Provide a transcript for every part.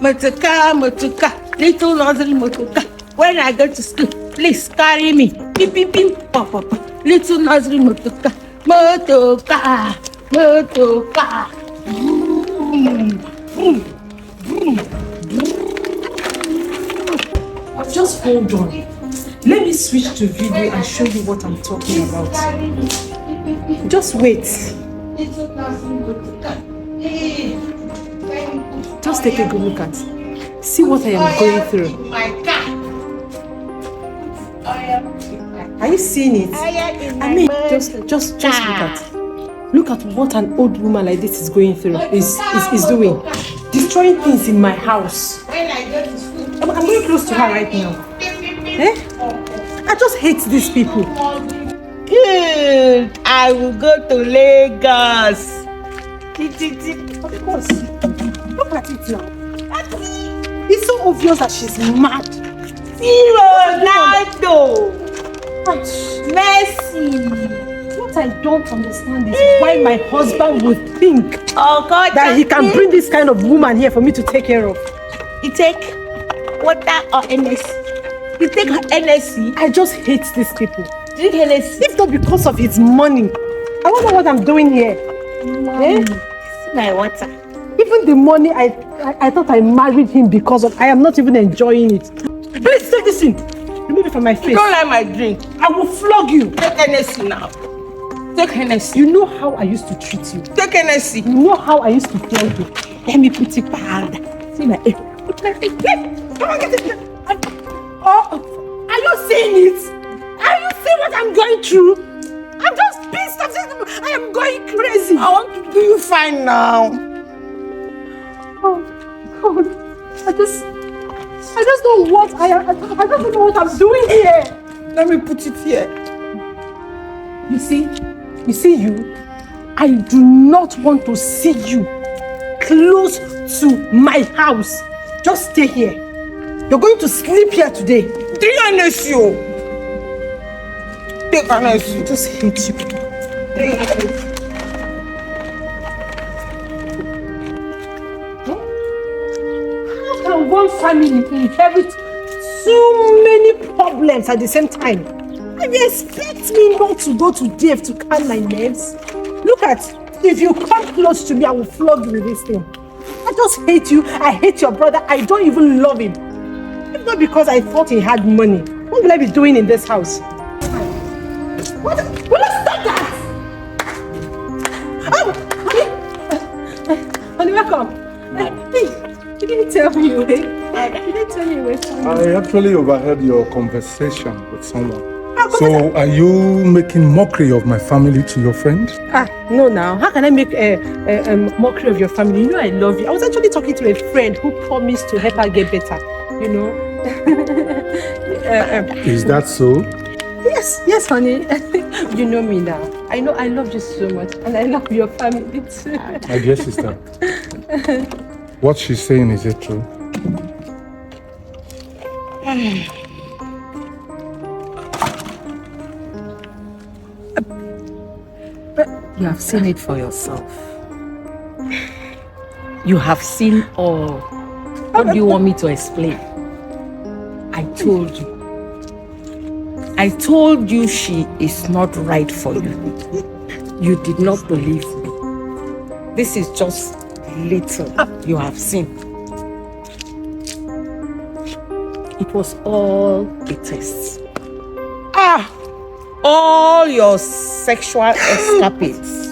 Motoka, little nursery motoka. When I go to school, please carry me. Beep, beep, beep, pop, pop. Little nursery motoka. Motoka. Just hold on. Let me switch to video and show you what I'm talking about. Just wait. Just take a good look at. See what I am going through. Are you seeing it? I mean, just look at. Look at what an old woman like this is going through. Is doing. Destroying things in my house. I'm very close to her right now. Eh? I just hate these people. Good. I will go to Lagos. Of course. Look at it now. It's so obvious that she's mad. Ronaldo. Messi. What I don't understand is why my husband would think that he can bring this kind of woman here for me to take care of. You take water or NSC? You take NSC? I just hate these people. Drink NSC. If not because of his money. I don't know what I'm doing here. Eh? My water. Even the money I thought I married him because of, I am not even enjoying it. Please take this in. Remove it from my face. You don't like my drink. I will flog you. Take NSC now. Take NSC. You know how I used to treat you. Take NSC. You know how I used to flog you. Let me put it behind. See my ear. Come on, get it. Oh, are you seeing it? Are you seeing what I'm going through? I'm just pissed off. I am going crazy. I want to do you fine now. Oh God! I just don't know what I don't know what I'm doing here. Let me put it here. You see you. I do not want to see you close to my house. Just stay here. You're going to sleep here today. Drink NSU. Take NSU. I just hate you. Drink NSU. One family inherit too many problems at the same time. And you expect me not to go to Dave to calm my nerves? Look at, if you come close to me, I will flog you with this thing. I just hate you. I hate your brother. I don't even love him. It's not because I thought he had money. What will I be doing in this house? What? Will I stop that? Oh, honey, welcome. Hey. You didn't tell me you were. You didn't tell me you were somewhere. I actually overheard your conversation with someone. So, are you making mockery of my family to your friend? No now. How can I make a mockery of your family? You know I love you. I was actually talking to a friend who promised to help her get better. You know? Is that so? Yes, honey. You know me now. I know I love you so much. And I love your family too. My dear sister. What she's saying, is it true? You have seen it for yourself. You have seen all. What do you want me to explain? I told you she is not right for you. You did not believe me. This is just little you have seen. It was all a test. All your sexual escapades.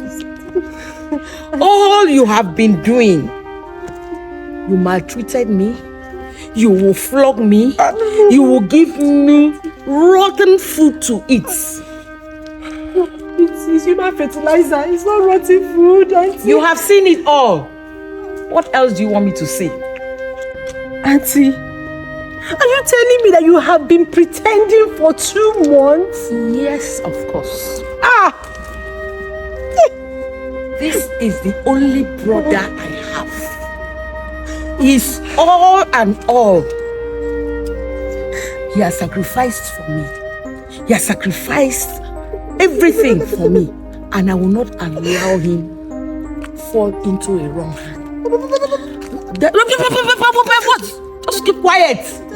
All you have been doing. You maltreated me. You will flog me. You will give me rotten food to eat. It's human fertilizer. It's not rotten food, Auntie. You have seen it all. What else do you want me to say? Auntie, are you telling me that you have been pretending for 2 months? Yes, of course. This is the only brother I have. He's all and all. He has sacrificed for me. He has sacrificed everything for me. And I will not allow him fall into a wrong hand.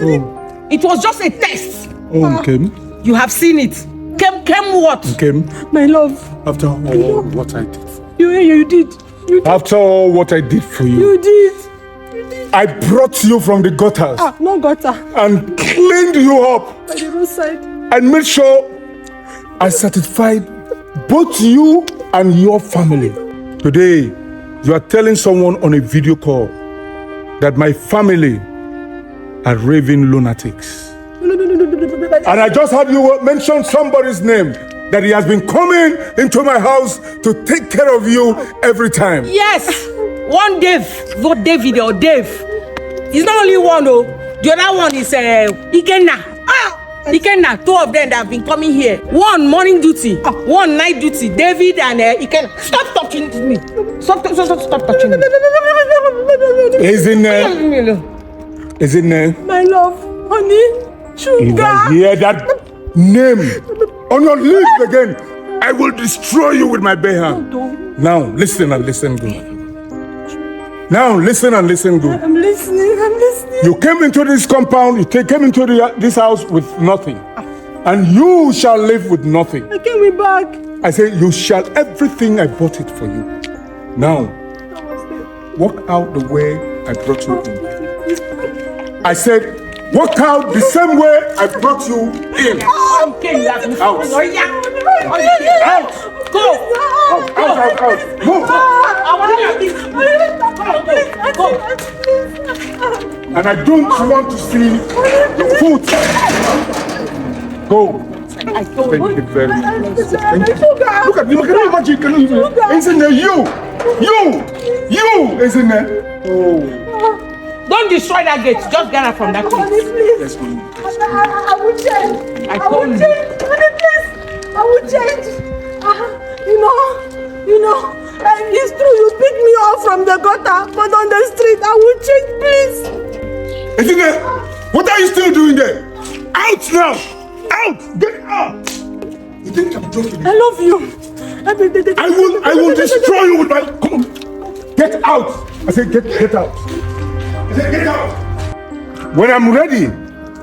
Oh. It was just a test. Oh, Kim. You have seen it. Came what? Kim. My love. After all what I did for You did. After all what I did for you. You did. I brought you from the gutters. No gutter. And cleaned you up. By the roadside. And made sure I satisfied both you and your family. Today, you are telling someone on a video call that my family are raving lunatics. No. And I just had you mention somebody's name, that he has been coming into my house to take care of you every time. Yes. One Dave. Not David or Dave. It's not only one though. The other one is Ikenna. Ikenna. Two of them that have been coming here. One morning duty. One night duty. David and Ikenna. Stop touching me. Stop touching me. Isn't there? Isn't there? My love, honey, sugar. If I hear that name on your lips again, I will destroy you with my bare hand. Now, listen and listen good. Now, listen and listen good. I'm listening. You came into this compound, you came into this house with nothing. And you shall live with nothing. I came back. I say, you shall, everything I bought it for you. Now, walk out the way I brought you in. I said, walk out the same way I brought you in. Okay, Out. Out. Go. Out. Move. Go. And I don't want to see your foot. Go. Thank you very much. Thank you. Look at you. Can you imagine? Isn't there you? Isn't there? Oh. Don't destroy that gate. Just get her from that place. Yes, ma'am. I will change. I told you. I will change. You know, it's true you picked me up from the gutter, but on the street, I will change, please. Isn't there? What are you still doing there? Out now! Out! Get out! You think I'm joking? I love you. I will destroy you with my... Come on. Get out! I said get out. I said get out! When I'm ready,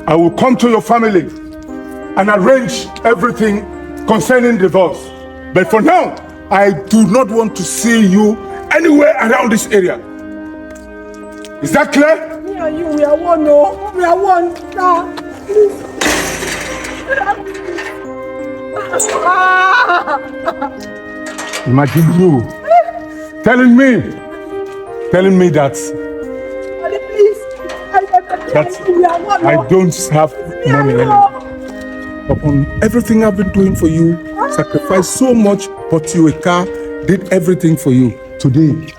I will come to your family and arrange everything concerning divorce. But for now, I do not want to see you anywhere around this area. Is that clear? Me and you, we are one, no? We are one. Please. Imagine you telling me that I don't have money anymore. Upon everything I've been doing for you, sacrificed so much, bought you a car, did everything for you. Today,